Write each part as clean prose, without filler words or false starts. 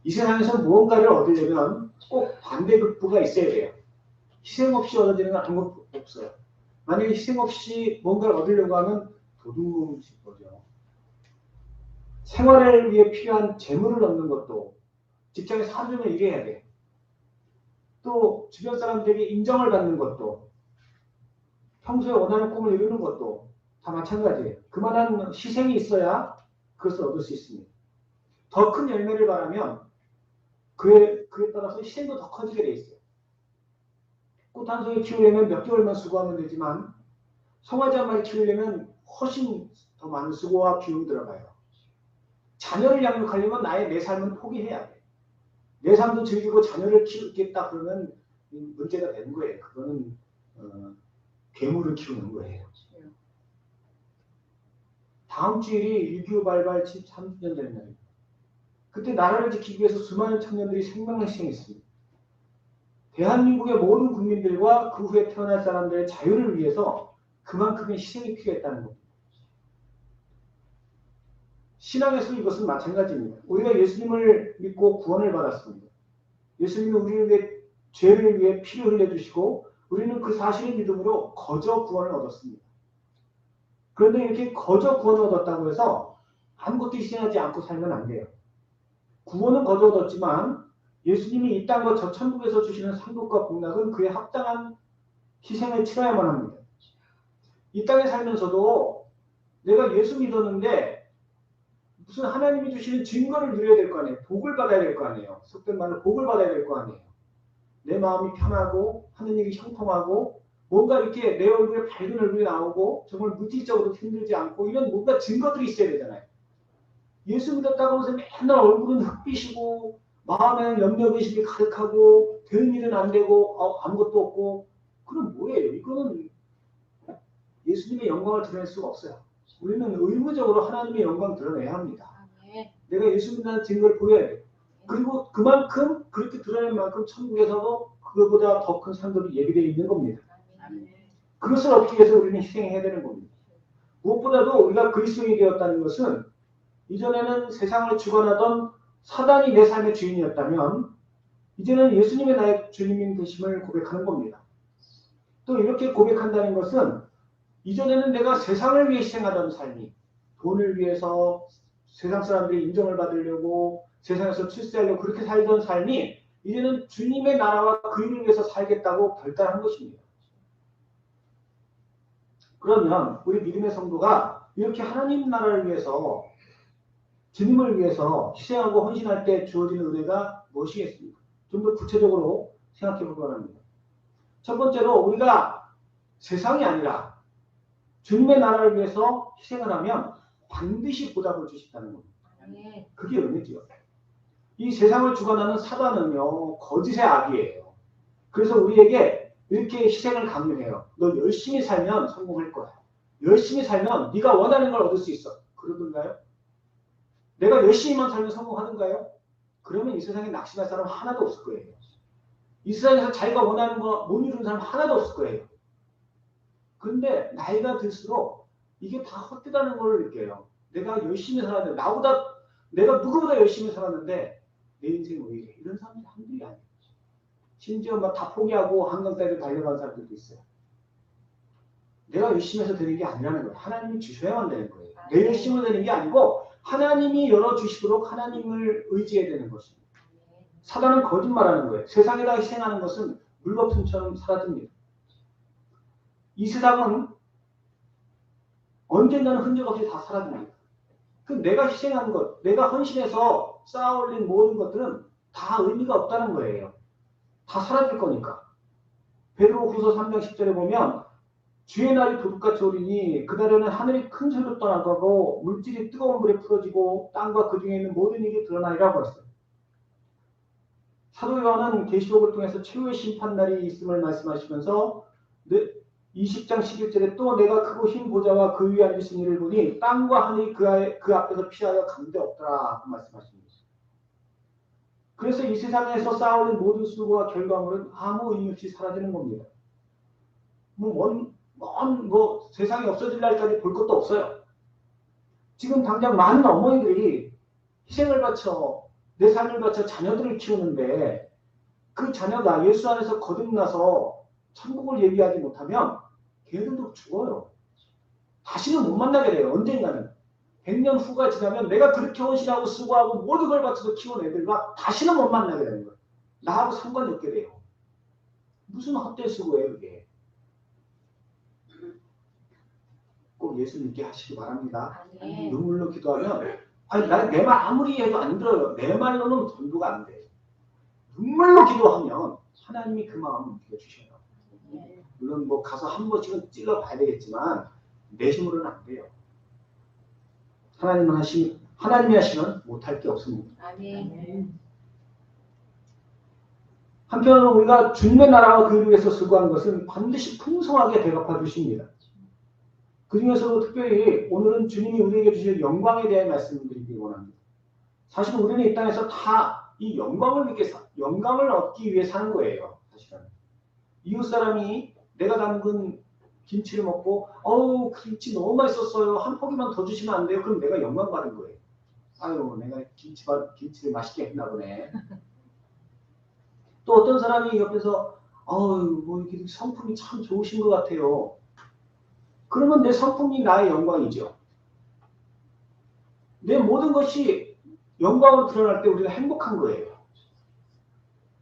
이 세상에서 무언가를 얻으려면 꼭 반대급부가 있어야 돼요. 희생 없이 얻어지는 건 아무것도 없어요. 만약에 희생 없이 뭔가를 얻으려고 하면 도둑질 거죠. 생활을 위해 필요한 재물을 얻는 것도 직장에서 하루 종일 일해야 돼. 또 주변 사람들에게 인정을 받는 것도 평소에 원하는 꿈을 이루는 것도 다 마찬가지예요. 그만한 희생이 있어야 그것을 얻을 수 있습니다. 더 큰 열매를 바라면 그에 따라서 희생도 더 커지게 돼 있어요. 꽃 한 송이 키우려면 몇 개월만 수고하면 되지만 송아지 한 마리 키우려면 훨씬 더 많은 수고와 비용이 들어가요. 자녀를 양육하려면 나의 내 삶은 포기해야 돼. 내 삶도 즐기고 자녀를 키우겠다 그러면 문제가 되는 거예요. 그거는 괴물을 키우는 거예요. 다음 주일이 6.25 발발 73주년 되는 날입니다. 그때 나라를 지키기 위해서 수많은 청년들이 생명을 희생했습니다. 대한민국의 모든 국민들과 그 후에 태어날 사람들의 자유를 위해서 그만큼의 희생이 필요했다는 겁니다. 신앙에서 이것은 마찬가지입니다. 우리가 예수님을 믿고 구원을 받았습니다. 예수님이 우리를 위해 죄를 위해 피를 흘려주시고 우리는 그 사실을 믿음으로 거저 구원을 얻었습니다. 그런데 이렇게 거저 구원을 얻었다고 해서 아무것도 희생하지 않고 살면 안 돼요. 구원은 거저 얻었지만 예수님이 이 땅과 저 천국에서 주시는 상급과 복락은 그에 합당한 희생을 치러야만 합니다. 이 땅에 살면서도 내가 예수 믿었는데 무슨 하나님이 주시는 증거를 누려야 될 거 아니에요. 복을 받아야 될 거 아니에요. 속된 말로 복을 받아야 될 거 아니에요. 내 마음이 편하고 하는 일이 형통하고 뭔가 이렇게 내 얼굴에 밝은 얼굴이 나오고 정말 물질적으로 힘들지 않고 이런 뭔가 증거들이 있어야 되잖아요. 예수 믿었다고 해서 맨날 얼굴은 흑빛이고 마음에는 염려의식이 가득하고 되는 일은 안 되고 아무것도 없고 그럼 뭐예요? 이거는 예수님의 영광을 드러낼 수가 없어요. 우리는 의무적으로 하나님의 영광을 드러내야 합니다. 내가 예수 믿는 증거를 보여야 돼요. 그리고 그만큼 그렇게 드러낸 만큼 천국에서도 그거보다 더 큰 상급이 예비되어 있는 겁니다. 그것을 얻기 위해서 우리는 희생해야 되는 겁니다. 무엇보다도 우리가 그리스도인이 되었다는 것은 이전에는 세상을 주관하던 사단이 내 삶의 주인이었다면 이제는 예수님의 나의 주님인 되심을 고백하는 겁니다. 또 이렇게 고백한다는 것은 이전에는 내가 세상을 위해 희생하던 삶이 돈을 위해서 세상 사람들이 인정을 받으려고 세상에서 출세하려고 그렇게 살던 삶이 이제는 주님의 나라와 그 일을 위해서 살겠다고 결단한 것입니다. 그러면 우리 믿음의 성도가 이렇게 하나님 나라를 위해서 주님을 위해서 희생하고 헌신할 때 주어지는 은혜가 무엇이겠습니까? 좀 더 구체적으로 생각해 보기 바랍니다. 첫 번째로 우리가 세상이 아니라 주님의 나라를 위해서 희생을 하면 반드시 보답을 주신다는 겁니다. 그게 은혜죠. 이 세상을 주관하는 사단은요, 거짓의 악이에요. 그래서 우리에게 이렇게 희생을 강요해요. 너 열심히 살면 성공할 거야. 열심히 살면 네가 원하는 걸 얻을 수 있어. 그러던가요? 내가 열심히만 살면 성공하던가요? 그러면 이 세상에 낙심할 사람 하나도 없을 거예요. 이 세상에서 자기가 원하는 거 못 이루는 사람 하나도 없을 거예요. 그런데 나이가 들수록 이게 다 헛되다는 걸 느껴요. 내가 열심히 살았는데 내가 누구보다 열심히 살았는데 내 인생이 왜 이래? 이런 사람들이 한둘이 아니에요. 심지어 막 다 포기하고 한강가에 달려간 사람들도 있어요. 내가 열심히 해서 되는 게 아니라는 거예요. 하나님이 주셔야만 되는 거예요. 내 열심으로 되는 게 아니고 하나님이 열어주시도록 하나님을 의지해야 되는 것입니다. 사단은 거짓말하는 거예요. 세상에다 희생하는 것은 물거품처럼 사라집니다. 이 세상은 언젠가는 흔적 없이 다 사라집니다. 그 내가 희생한 것, 내가 헌신해서 쌓아 올린 모든 것들은 다 의미가 없다는 거예요. 다 사라질 거니까. 베드로후서 3장 10절에 보면 주의 날이 도둑같이 오리니 그날에는 하늘이 큰 소리로 떠나가고 물질이 뜨거운 물에 풀어지고 땅과 그 중에 있는 모든 일이 드러나리라고 했어요. 사도 요한은 계시록을 통해서 최후의 심판날이 있음을 말씀하시면서 20장 11절에 또 내가 크고 흰 보좌와 그 위에 앉으신 이를 보니 땅과 하늘이 그 앞에서 피하여 감대 없더라 말씀하십니다. 그래서 이 세상에서 쌓아올린 모든 수고와 결과물은 아무 의미 없이 사라지는 겁니다. 세상이 없어질 날까지 볼 것도 없어요. 지금 당장 많은 어머니들이 희생을 바쳐 내 삶을 바쳐 자녀들을 키우는데 그 자녀가 예수 안에서 거듭나서 천국을 예비하지 못하면 걔들도 죽어요. 다시는 못 만나게 돼요. 언젠가는. 100년 후가 지나면 내가 그렇게 헌신하고 수고하고 모든 걸 바쳐서 키운 애들과 다시는 못 만나게 되는 거예요. 나하고 상관이 없게 돼요. 무슨 헛된 수고예요, 이게. 꼭 예수 믿게 하시기 바랍니다. 눈물로 기도하면 아니 내 말 아무리 해도 안 들어요. 내 말로는 전도가 안 돼요. 눈물로 기도하면 하나님이 그 마음을 느껴주셔요. 물론 뭐 가서 한 번씩은 찔러봐야 되겠지만 내 힘으로는 안 돼요. 하나님이 하시면 못할 게 없습니다. 아멘. 한편으로 우리가 주님의 나라와 그를 위해서 수고한 것은 반드시 풍성하게 대갚아 주십니다. 그 중에서도 특별히 오늘은 주님이 우리에게 주실 영광에 대해 말씀드리기 원합니다. 사실 우리는 이 땅에서 다 이 영광을 얻기 위해 사는 거예요. 사실은. 이웃 사람이 내가 담근 김치를 먹고 어우 김치 너무 맛있었어요. 한 포기만 더 주시면 안 돼요? 그럼 내가 영광 받은 거예요. 아유 내가 김치를 맛있게 했나 보네. 또 어떤 사람이 옆에서 어우 뭐 이렇게 성품이 참 좋으신 것 같아요. 그러면 내 성품이 나의 영광이죠. 내 모든 것이 영광으로 드러날 때 우리가 행복한 거예요.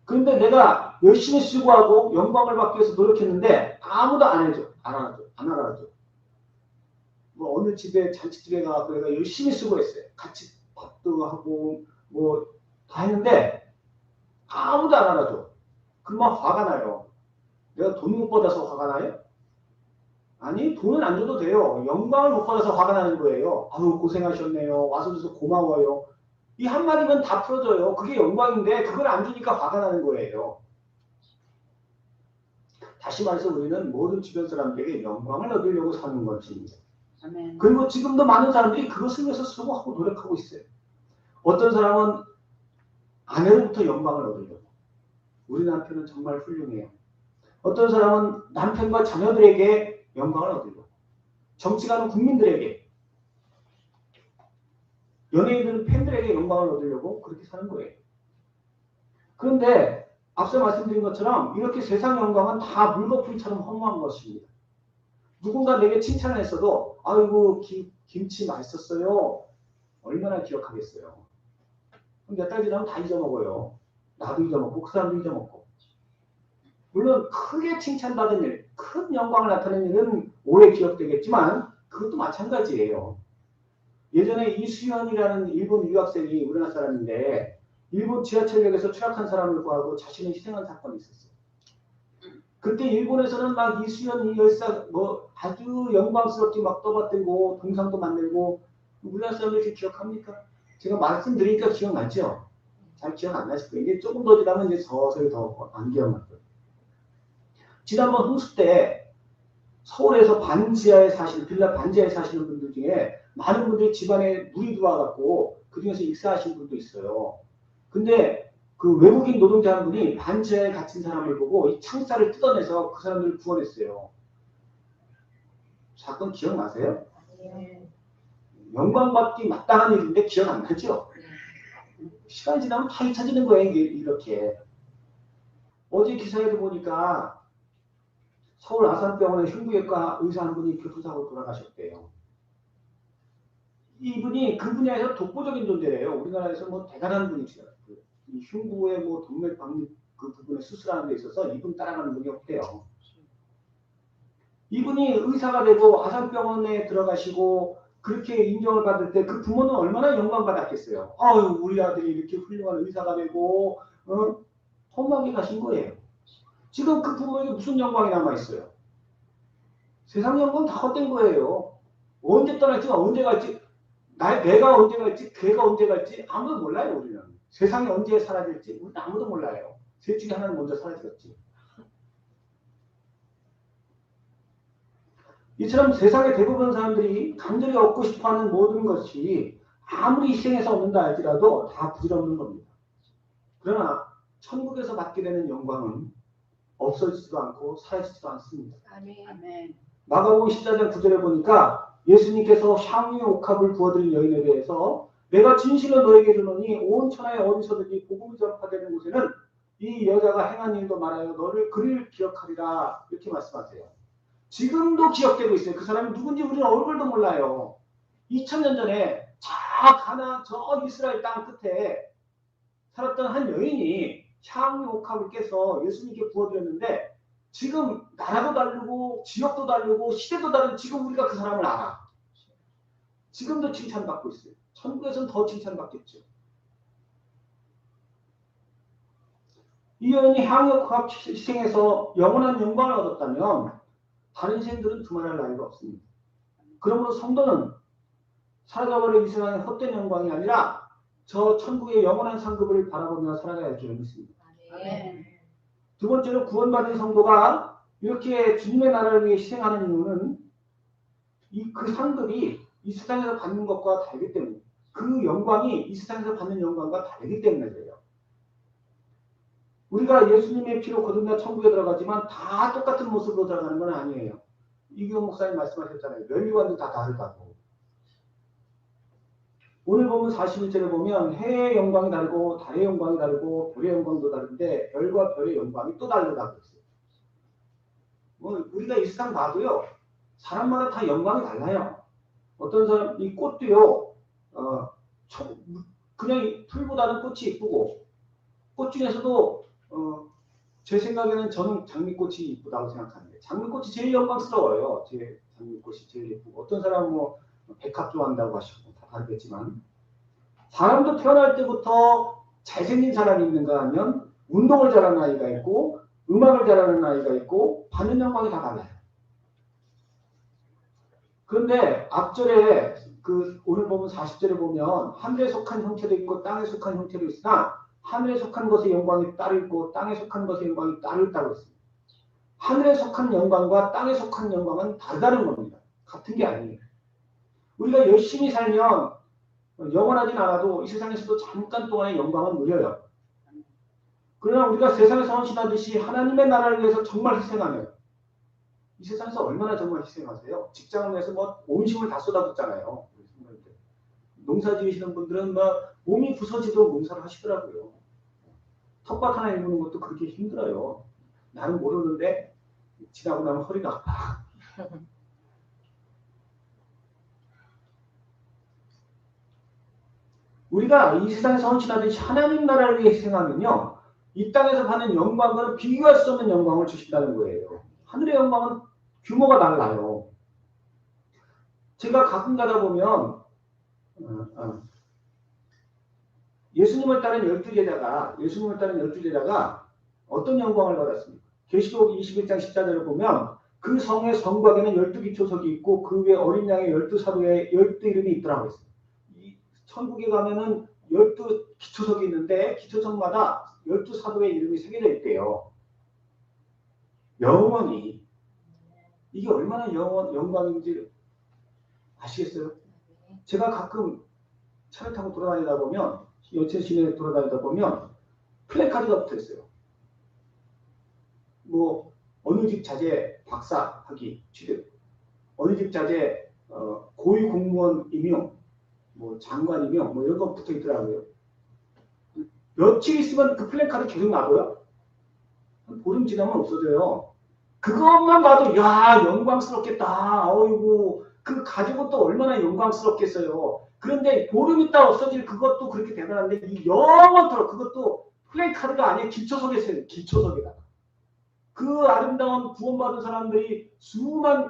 그런데 내가 열심히 수고하고 영광을 받기 위해서 노력했는데 아무도 안 알아줘. 뭐 어느 집에 잔치집에 가서 내가 열심히 수고했어요. 같이 밥도 하고 뭐 다 했는데 아무도 안 알아줘. 그러면 화가 나요. 내가 돈 못 받아서 화가 나요? 아니 돈은 안 줘도 돼요. 영광을 못 받아서 화가 나는 거예요. 아유 고생하셨네요. 와서 줘서 고마워요. 이 한마디면 다 풀어져요. 그게 영광인데 그걸 안 주니까 화가 나는 거예요. 다시 말해서 우리는 모든 주변 사람들에게 영광을 얻으려고 사는 것입니다. 아멘. 그리고 지금도 많은 사람들이 그것을 위해서 수고하고 노력하고 있어요. 어떤 사람은 아내로부터 영광을 얻으려고. 우리 남편은 정말 훌륭해요. 어떤 사람은 남편과 자녀들에게 영광을 얻으려고. 정치가는 국민들에게, 연예인들은 팬들에게 영광을 얻으려고 그렇게 사는 거예요. 그런데 앞서 말씀드린 것처럼 이렇게 세상 영광은 다 물거품처럼 허무한 것입니다. 누군가 내게 칭찬을 했어도 아이고 김치 맛있었어요. 얼마나 기억하겠어요. 몇 달 지나면 다 잊어먹어요. 나도 잊어먹고 그 사람도 잊어먹고. 물론 크게 칭찬받은 일, 큰 영광을 나타내는 일은 오래 기억되겠지만 그것도 마찬가지예요. 예전에 이수연이라는 일본 유학생이 우리나라 사람인데 일본 지하철역에서 추락한 사람을 구하고 자신을 희생한 사건이 있었어요. 그때 일본에서는 막 이수연 열사 뭐 아주 영광스럽게 막 떠받들고 동상도 만들고 우리나라 사람들 이렇게 기억합니까? 제가 말씀드리니까 기억나죠? 잘 기억 안 나실 거예요. 이게 조금 더 지나면 이제 서서히 더 안 기억날 거예요. 지난번 홍수 때 서울에서 빌라 반지하에 사시는 분들 중에 많은 분들이 집안에 물이 들어와갖고 그 중에서 익사하신 분도 있어요. 근데 그 외국인 노동자 한 분이 반지하에 갇힌 사람을 보고 이 창살을 뜯어내서 그 사람들을 구원했어요. 사건 기억나세요? 네. 영광받기 마땅한 일인데 기억 안 나죠? 시간이 지나면 다 잊혀지는 거예요. 이렇게. 어제 기사에도 보니까 서울 아산병원의 흉부외과 의사 한 분이 교통사고로 돌아가셨대요. 이분이 그 분야에서 독보적인 존재래요. 우리나라에서 뭐 대단한 분이시죠. 이 흉부의 뭐 동맥 박리 그 부분에 수술하는 데 있어서 이분 따라가는 분이 없대요. 이분이 의사가 되고 아산병원에 들어가시고 그렇게 인정을 받을 때 그 부모는 얼마나 영광받았겠어요. 아유 우리 아들이 이렇게 훌륭한 의사가 되고 험하게 가신 거예요. 지금 그 부모에게 무슨 영광이 남아있어요? 세상 영광 다 헛된 거예요. 언제 떠날지 언제 갈지 내가 언제 갈지 걔가 언제 갈지 아무도 몰라요. 우리는. 세상이 언제 사라질지 우리는 아무도 몰라요. 셋 중에 하나는 먼저 사라지겠지. 이처럼 세상의 대부분 사람들이 간절히 얻고 싶어하는 모든 것이 아무리 희생해서 얻는다 할지라도 다 부질없는 겁니다. 그러나 천국에서 받게 되는 영광은 없어지지도 않고 사라지지도 않습니다. 아멘. 마가복음 14장 9절에 보니까 예수님께서 향유의 옥합을 부어드린 여인에 대해서 내가 진실로 너에게 이르노니 온 천하의 어디서든지 복음이 전파되는 곳에는 이 여자가 행한 일도 말하여 너를 그를 기억하리라. 이렇게 말씀하세요. 지금도 기억되고 있어요. 그 사람이 누군지 우리는 얼굴도 몰라요. 2000년 전에 저 가나안 저 이스라엘 땅 끝에 살았던 한 여인이 향유 옥합을 깨서 예수님께 부어드렸는데 지금 나라도 다르고 지역도 다르고 시대도 다른 지금 우리가 그 사람을 알아. 지금도 칭찬받고 있어요. 천국에서는 더 칭찬받겠죠. 이 여인이 향유 옥합 희생에서 영원한 영광을 얻었다면 다른 생들은 두말할 나위가 없습니다. 그러므로 성도는 사라져버린 이 세상의 헛된 영광이 아니라 저 천국의 영원한 상급을 바라보며 살아가야 할 줄 믿습니다. 아멘. 두 번째로 구원받은 성도가 이렇게 주님의 나라를 위해 희생하는 이유는 그 상급이 이 세상에서 받는 것과 다르기 때문에 그 영광이 이 세상에서 받는 영광과 다르기 때문에 그래요. 우리가 예수님의 피로 거듭나 천국에 들어가지만 다 똑같은 모습으로 들어가는 건 아니에요. 이규영 목사님 말씀하셨잖아요. 면류관도 다 다르다고. 오늘 보면 41절에 보면 해의 영광이 다르고 달의 영광이 다르고 별의 영광도 다른데 별과 별의 영광이 또 다르다고 했어요. 우리가 이 세상 봐도요. 사람마다 다 영광이 달라요. 어떤 사람 이 꽃도요. 그냥 풀보다는 꽃이 이쁘고 꽃 중에서도 제 생각에는 저는 장미꽃이 이쁘다고 생각하는데 장미꽃이 제일 영광스러워요. 제 장미꽃이 제일 예쁘고 어떤 사람은 뭐 백합 좋아한다고 하시고 다 다르겠지만 사람도 태어날 때부터 잘생긴 사람이 있는가 하면 운동을 잘하는 아이가 있고 음악을 잘하는 아이가 있고 받는 영광이 다 달라요. 그런데 앞절에 오늘 보면 40절에 보면 하늘에 속한 형체도 있고 땅에 속한 형체도 있으나 하늘에 속한 것의 영광이 따로 있고 땅에 속한 것의 영광이 따로 있다고 했습니다. 하늘에 속한 영광과 땅에 속한 영광은 다르다는 겁니다. 같은 게 아니에요. 우리가 열심히 살면 영원하진 않아도 이 세상에서도 잠깐 동안의 영광은 누려요. 그러나 우리가 세상에서 헌신하듯이 하나님의 나라를 위해서 정말 희생하면 이 세상에서 얼마나 정말 희생하세요? 직장을 위해서 뭐 온 힘을 다 쏟아붓잖아요. 농사 지으시는 분들은 막 몸이 부서지도록 농사를 하시더라고요. 텃밭 하나 일구는 것도 그렇게 힘들어요. 나는 모르는데 지나고 나면 허리가 아파. 우리가 이 세상에서 헌신하듯이 하나님 나라를 위해 희생하면요. 이 땅에서 받는 영광과는 비교할 수 없는 영광을 주신다는 거예요. 하늘의 영광은 규모가 달라요. 제가 가끔 가다 보면 예수님을 따른 12제자가 어떤 영광을 받았습니까? 계시록 21장 14절을 보면 그 성의 성곽에는 12기초석이 있고 그 위에 어린 양의 12사도의 12이름이 있더라고 했어요. 천국에 가면은 12기초석이 있는데 기초석마다 12사도의 이름이 새겨져 있대요. 영원히 이게 얼마나 영광인지 아시겠어요? 제가 가끔 차를 타고 돌아다니다 보면 여천 시내에 돌아다니다 보면 플래카드가 붙어 있어요. 뭐 어느 집 자제 박사학위 취득, 어느 집 자제 고위 공무원 임용, 뭐 장관 임용, 뭐 이런 거 붙어 있더라고요. 며칠 있으면 그 플래카드 계속 놔둬요. 한 보름 지나면 없어져요. 그것만 봐도 야 영광스럽겠다. 어이구 그 가지고 또 얼마나 영광스럽겠어요. 그런데 보름 있다 없어질 그것도 그렇게 대단한데 이 영원토록 그것도 플래카드가 아니라 기초석에 있어요. 기초석에다가. 그 아름다운 구원받은 사람들이 수억의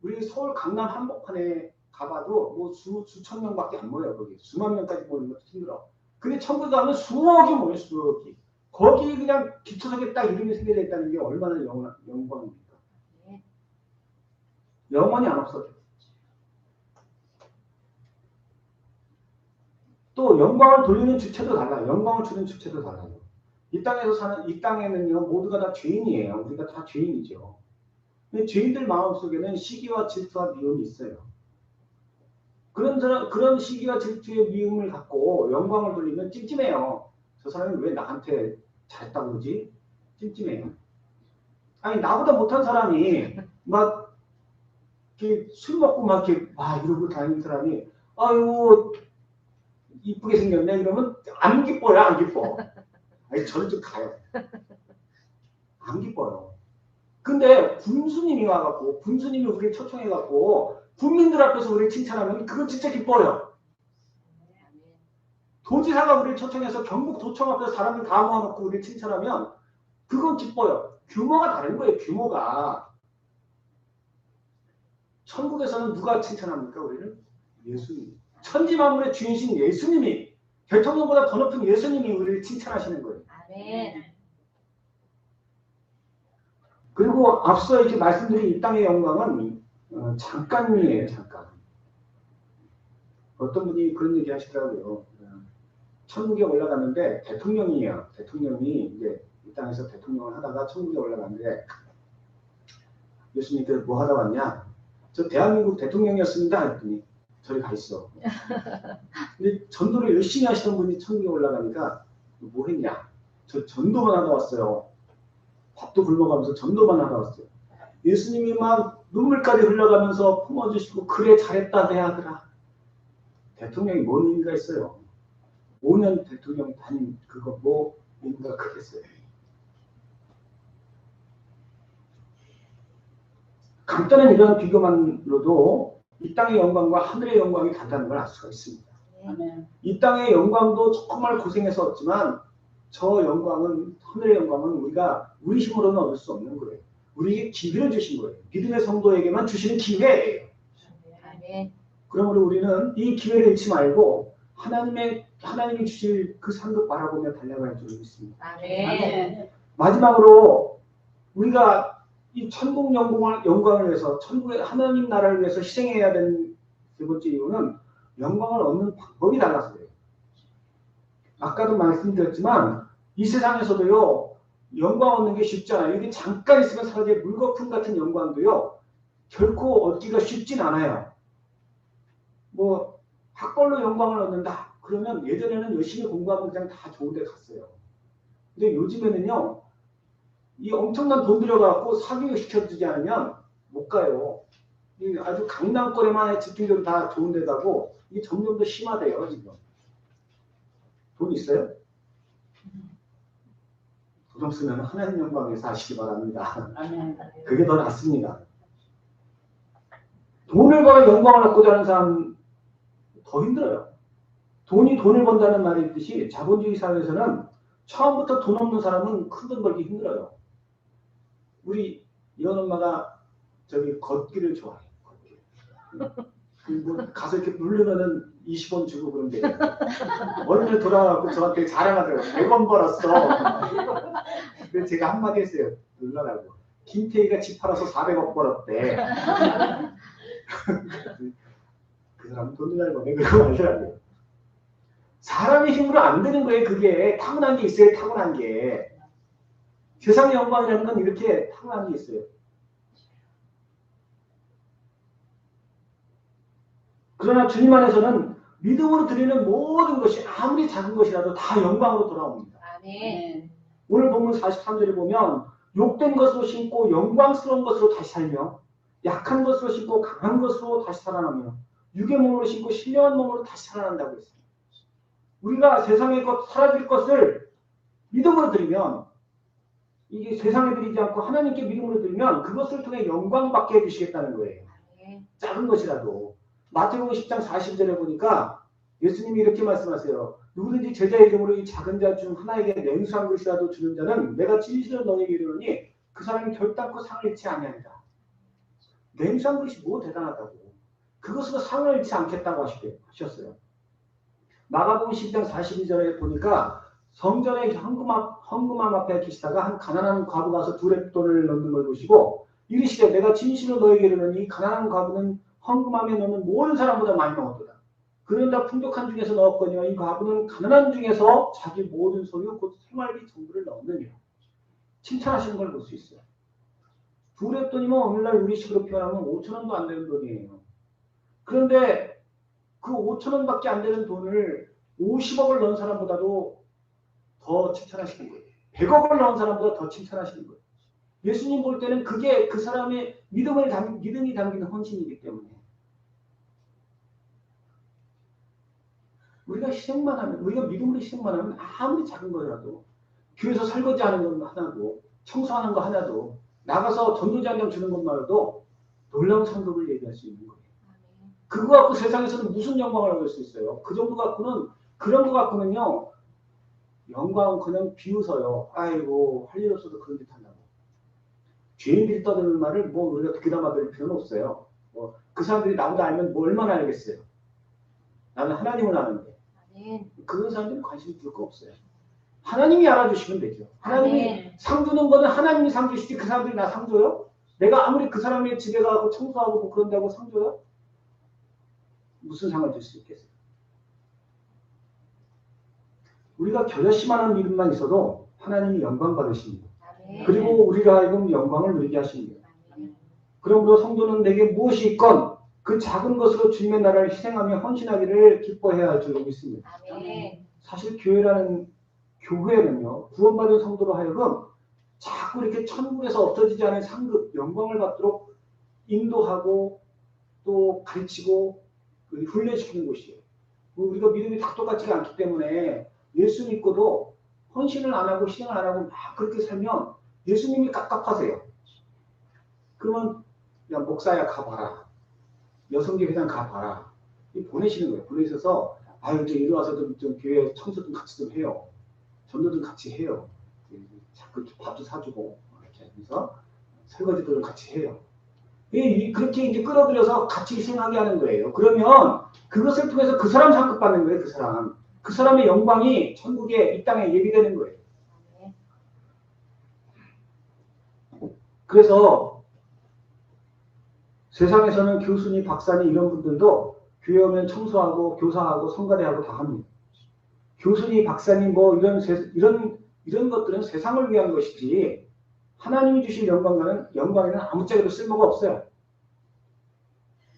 우리 서울 강남 한복판에 가봐도 뭐 수천 명밖에 안 모여요. 거기 수만 명까지 모이는 것도 힘들어. 근데 천국에 가면 수억이 모여요. 수억이. 거기 그냥 기초석에 딱 이름이 새겨져 있다는 게 얼마나 영광입니까? 영원히 안 없어져. 또 영광을 돌리는 주체도 달라요. 영광을 주는 주체도 달라요. 이 땅에는요 모두가 다 죄인이에요. 우리가 다 죄인이죠. 근데 죄인들 마음속에는 시기와 질투와 미움이 있어요. 그런 시기와 질투의 미움을 갖고 영광을 돌리면 찜찜해요. 저 사람이 왜 나한테 잘했다고 그러지? 찜찜해요. 아니 나보다 못한 사람이 막 술 먹고 막 이렇게 이러고 다니는 사람이 아유 이쁘게 생겼네 이러면 안 기뻐요 안 기뻐. 아니 저는 좀 가요. 안 기뻐요. 근데 군수님이 와갖고 군수님이 우리를 초청해갖고 국민들 앞에서 우리를 칭찬하면 그건 진짜 기뻐요. 도지사가 우리를 초청해서 경북도청 앞에서 사람을 다 모아놓고 우리를 칭찬하면 그건 기뻐요. 규모가 다른 거예요. 규모가. 천국에서는 누가 칭찬합니까 우리를? 예수님. 천지만물의 주인이신 예수님이 대통령보다 더 높은 예수님이 우리를 칭찬하시는 거예요. 아멘. 그리고 앞서 이렇게 말씀드린 이 땅의 영광은 잠깐이에요. 잠깐. 어떤 분이 그런 얘기 하시더라고요. 천국에 올라갔는데 대통령이에요. 대통령이 이제 이 땅에서 대통령을 하다가 천국에 올라갔는데 예수님들 뭐 하다 왔냐? 저 대한민국 대통령이었습니다. 했더니 저리 가 있어. 근데 전도를 열심히 하시던 분이 천국에 올라가니까 뭐 했냐? 저 전도만 하다 왔어요. 밥도 굶어가면서 전도만 하다 왔어요. 예수님이 막 눈물까지 흘러가면서 품어주시고 그래 잘했다 내 아들아. 대통령이 뭔 의미가 있어요. 5년 대통령 다닌 그거 뭐 의미가 크겠어요. 간단한 이런 비교만으로도 이 땅의 영광과 하늘의 영광이 같다는 걸 알 수가 있습니다. 아멘. 이 땅의 영광도 정말 고생해서 얻지만 저 영광은 하늘의 영광은 우리가 우리 힘으로는 얻을 수 없는 거예요. 우리에게 기회를 주신 거예요. 믿음의 성도에게만 주시는 기회예요. 아멘. 그러므로 우리는 이 기회를 잃지 말고 하나님이 주실 그 상급 바라보며 달려갈 줄 믿습니다. 아멘. 아멘. 마지막으로 우리가 이 천국 영광을 위해서 천국의 하나님 나라를 위해서 희생해야 되는 세 번째 이유는 영광을 얻는 방법이 달라서 그래요. 아까도 말씀드렸지만 이 세상에서도요 영광 얻는 게 쉽지 않아요. 이게 잠깐 있으면 사라질 물거품 같은 영광도요 결코 얻기가 쉽진 않아요. 뭐 학벌로 영광을 얻는다 그러면 예전에는 열심히 공부하면 그냥 다 좋은 데 갔어요. 근데 요즘에는요 이 엄청난 돈 들여갖고 사교육 시켜주지 않으면 못 가요. 이 아주 강남권에만 집중적으로 다 좋은 데 가고 이게 점점 더 심화돼요 지금. 돈 있어요? 돈 없으면 하나님 영광에서 하시기 바랍니다. 아멘. 그게 더 낫습니다. 돈을 벌어 영광을 얻고자 하는 사람 더 힘들어요. 돈이 돈을 번다는 말이 있듯이 자본주의 사회에서는 처음부터 돈 없는 사람은 큰 돈 벌기 힘들어요. 우리 이혼 엄마가 저기 걷기를 좋아해요. 걷기. 그리고 가서 이렇게 누르면은 20원 주고 그런데 얼른 돌아가고 저한테 자랑하더라고요. 100원 벌었어. 그래서 제가 한마디 했어요. 놀라라고. 김태희가 집 팔아서 400억 벌었대. 그 사람은 돈도 잘 버네. 그러고 말더라고요. 사람의 힘으로 안 되는 거예요. 그게 타고난 게 있어요. 타고난 게. 세상의 영광이라는 건 이렇게 타고난 게 있어요. 그러나 주님 안에서는 믿음으로 드리는 모든 것이 아무리 작은 것이라도 다 영광으로 돌아옵니다. 아멘. 오늘 본문 43절에 보면 욕된 것으로 심고 영광스러운 것으로 다시 살며 약한 것으로 심고 강한 것으로 다시 살아나며 육의 몸으로 심고 신령한 몸으로 다시 살아난다고 했습니다. 우리가 세상의 것 사라질 것을 믿음으로 드리면 이게 세상에 드리지 않고 하나님께 믿음으로 드리면 그것을 통해 영광받게 해주시겠다는 거예요. 아멘. 작은 것이라도. 마태복음 10장 40절에 보니까 예수님이 이렇게 말씀하세요. 누구든지 제자의 이름으로 이 작은 자 중 하나에게 냉수 한 그릇이라도 주는 자는 내가 진실로 너에게 이르노니 그 사람이 결단코 상을 잃지 아니하리라. 냉수 한 그릇이 뭐 대단하다고. 그것으로 상을 잃지 않겠다고 하셨어요. 마가복음 10장 42절에 보니까 성전의 헌금함 앞에 계시다가 한 가난한 과부가 와서 두렙돈을 넣는 걸 보시고 이르시되 내가 진실로 너에게 이르노니 가난한 과부는 헌금함에 넣는 모든 사람보다 많이 넣었도다. 그는 다 풍족한 중에서 넣었거니와 이 과부는 가난한 중에서 자기 모든 소유 곧 생활비 전부를 넣었느니라. 칭찬하시는 걸 볼 수 있어요. 두렙돈이면 오늘날 우리 식으로 표현하면 5,000원도 안 되는 돈이에요. 그런데 그 5,000원밖에 안 되는 돈을 50억을 넣은 사람보다도 더 칭찬하시는 거예요. 100억을 넣은 사람보다 더 칭찬하시는 거예요. 예수님 볼 때는 그게 그 사람의 믿음이 담긴 헌신이기 때문에. 우리가 희생만 하면, 우리가 믿음으로 희생만 하면 아무리 작은 거라도 교회에서 설거지하는 건 하나도, 청소하는 거 하나도, 나가서 전도자금 주는 것만으로도 놀라운 상급을 얘기할 수 있는 거예요. 아멘. 그거 갖고 세상에서는 무슨 영광을 얻을 수 있어요? 그 정도 갖고는, 그런 거 갖고는요, 영광은 그냥 비웃어요. 아이고, 할 일 없어도 그런 짓 한다고. 죄인들이 떠드는 말을 뭐 우리가 귀담아 들을 필요는 없어요. 그 사람들이 나보다 알면 뭐 얼마나 알겠어요. 나는 하나님을 아는데. 아멘. 그런 사람들은 관심 둘 거 없어요. 하나님이 알아주시면 되죠. 하나님이 아멘. 상 주는 거는 하나님이 상 주시지 그 사람들이 나 상 줘요? 내가 아무리 그 사람의 집에 가고 청소하고 뭐 그런다고 상 줘요? 무슨 상을 줄 수 있겠어요? 우리가 결심하는 믿음만 있어도 하나님이 영광 받으십니다. 아멘. 그리고 우리가 하여금 영광을 누리게 하십니다. 아멘. 그러므로 성도는 내게 무엇이 있건 그 작은 것으로 주님의 나라를 희생하며 헌신하기를 기뻐해야 할 줄 믿습니다. 아멘. 사실 교회는요, 구원받은 성도로 하여금 자꾸 이렇게 천국에서 없어지지 않은 상급, 영광을 받도록 인도하고 또 가르치고 훈련시키는 곳이에요. 우리가 믿음이 다 똑같지가 않기 때문에 예수 믿고도 헌신을 안 하고 희생을 안 하고 막 그렇게 살면 예수님이 깝깝하세요. 그러면 야 목사야 가봐라. 여성계 회장 가봐라. 보내시는 거예요. 보내셔서 아유 이제 이리 와서 좀 교회 청소 좀 같이 좀 해요. 전도 좀 같이 해요. 자꾸 밥도 사주고 이렇게 하면서 설거지도 좀 같이 해요. 그렇게 이제 끌어들여서 같이 희생하게 하는 거예요. 그러면 그것을 통해서 그 사람 상급 받는 거예요. 그 사람. 그 사람의 영광이 천국에 이 땅에 예비되는 거예요. 그래서 세상에서는 교수님, 박사님 이런 분들도 교회 오면 청소하고 교사하고 성가대하고 다 합니다. 교수님, 박사님 뭐 이런 것들은 세상을 위한 것이지 하나님이 주신 영광에는 아무짝에도 쓸모가 없어요.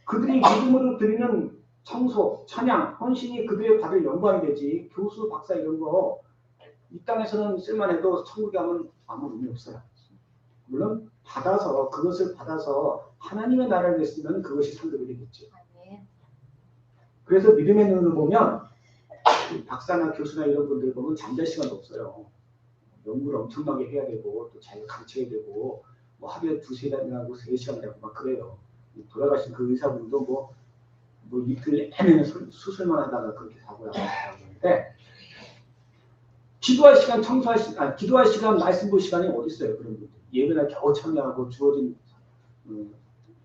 그들이 믿음으로 드리는 청소, 찬양, 헌신이 그들의 받을 영광이 되지 교수, 박사 이런 거 이 땅에서는 쓸만해도 천국에 가면 아무 의미 없어요. 물론 그것을 받아서 하나님의 나라를 위해서는 그것이 상급이 되겠죠. 그래서 믿음의 눈을 보면 박사나 교수나 이런 분들 보면 잠잘 시간도 없어요. 연구를 엄청나게 해야 되고 또 잘 가르쳐야 되고 뭐 하루에 2시간이나 하고 3시간 하고 막 그래요. 돌아가신 그 의사분도 뭐 이틀 내내 수술만 하다가 그렇게 사고가 나는데 기도할 시간, 기도할 시간, 말씀 볼 시간이 어디 있어요? 그런 분들. 예배나 겨우 참여하고 주어진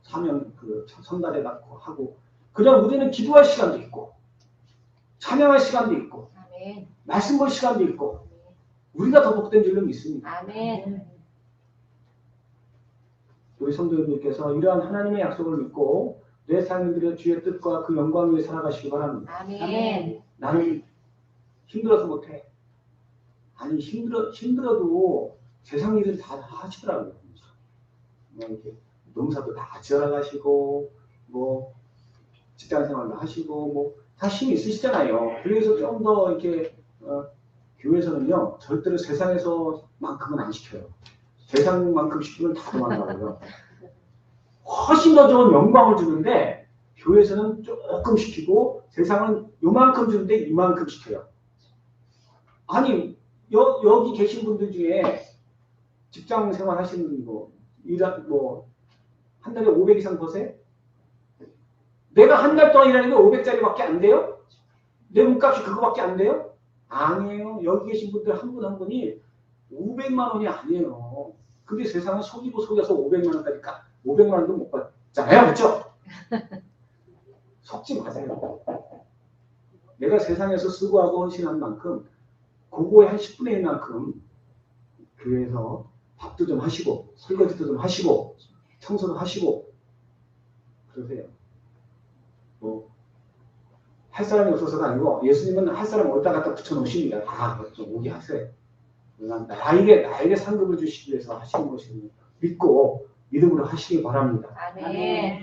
사명 성달에 갖고 하고 그럼 우리는 기도할 시간도 있고 찬양할 시간도 있고 아멘. 말씀 볼 시간도 있고 우리가 더 복된 줄로 믿습니다. 아멘. 우리 성도님들께서 이러한 하나님의 약속을 믿고 내 삶들의 주의 뜻과 그 영광 위에 살아가시기 바랍니다. 아멘. 나는 힘들어서 못해. 아니 힘들어도 세상 일은 다 하시더라고요. 뭐 이렇게 농사도 다 지어라 가시고 뭐 직장생활도 하시고 뭐 다 힘이 있으시잖아요. 그래서 좀 더 이렇게 교회에서는요 절대로 세상에서만큼은 안 시켜요. 세상만큼 시키면 다 도망가고요. 훨씬 더 좋은 영광을 주는데 교회에서는 조금 시키고 세상은 요만큼 주는데 이만큼 시켜요. 아니 여기 계신 분들 중에 직장 생활 하시는 한 달에 500 이상 버세요? 내가 한 달 동안 일하는 게 500짜리밖에 안 돼요? 내 몸값이 그거밖에 안 돼요? 아니에요. 여기 계신 분들 한 분 한 분이 500만 원이 아니에요. 근데 세상은 속여서 500만 원까지 500만 원도 못 받잖아요. 그렇죠? 속지 마세요. 내가 세상에서 수고하고 헌신한 만큼 그거의 한 10분의 1만큼 교회에서 밥도 좀 하시고 설거지도 좀 하시고 청소도 하시고 그러세요. 뭐 할 사람이 없어서가 아니고 예수님은 할 사람 어디다 갖다 붙여놓으십니다. 다 좀 오게 하세요. 나에게 상급을 주시기 위해서 하시는 것을 믿고 믿음으로 하시기 바랍니다. 아멘.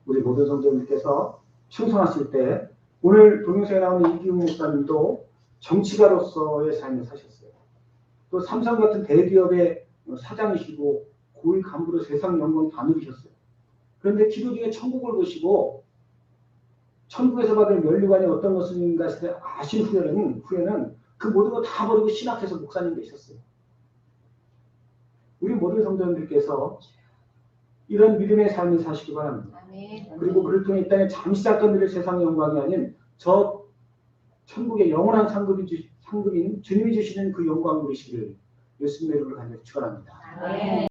우리 모든 성도님께서 충성하실 때 오늘 동영상에 나오는 이기훈 목사님도 정치가로서의 삶을 사셨어요. 또 삼성 같은 대기업의 사장이시고 고위 간부로 세상 영광 다 누리셨어요. 그런데 기도 중에 천국을 보시고 천국에서 받을 면류관이 어떤 것인가 아신 후에는 그 모든 거 다 버리고 신학해서 목사님 되셨어요. 우리 모든 성도님들께서 이런 믿음의 삶을 사시기 바랍니다. 아멘. 그리고 그를 통해 이 땅에 잠시 잠깐 누릴 세상의 영광이 아닌 저 천국의 영원한 상급인 주님이 주시는 그 영광 누리시기를 예수님의 이름으로 간절히 축원합니다. 아멘.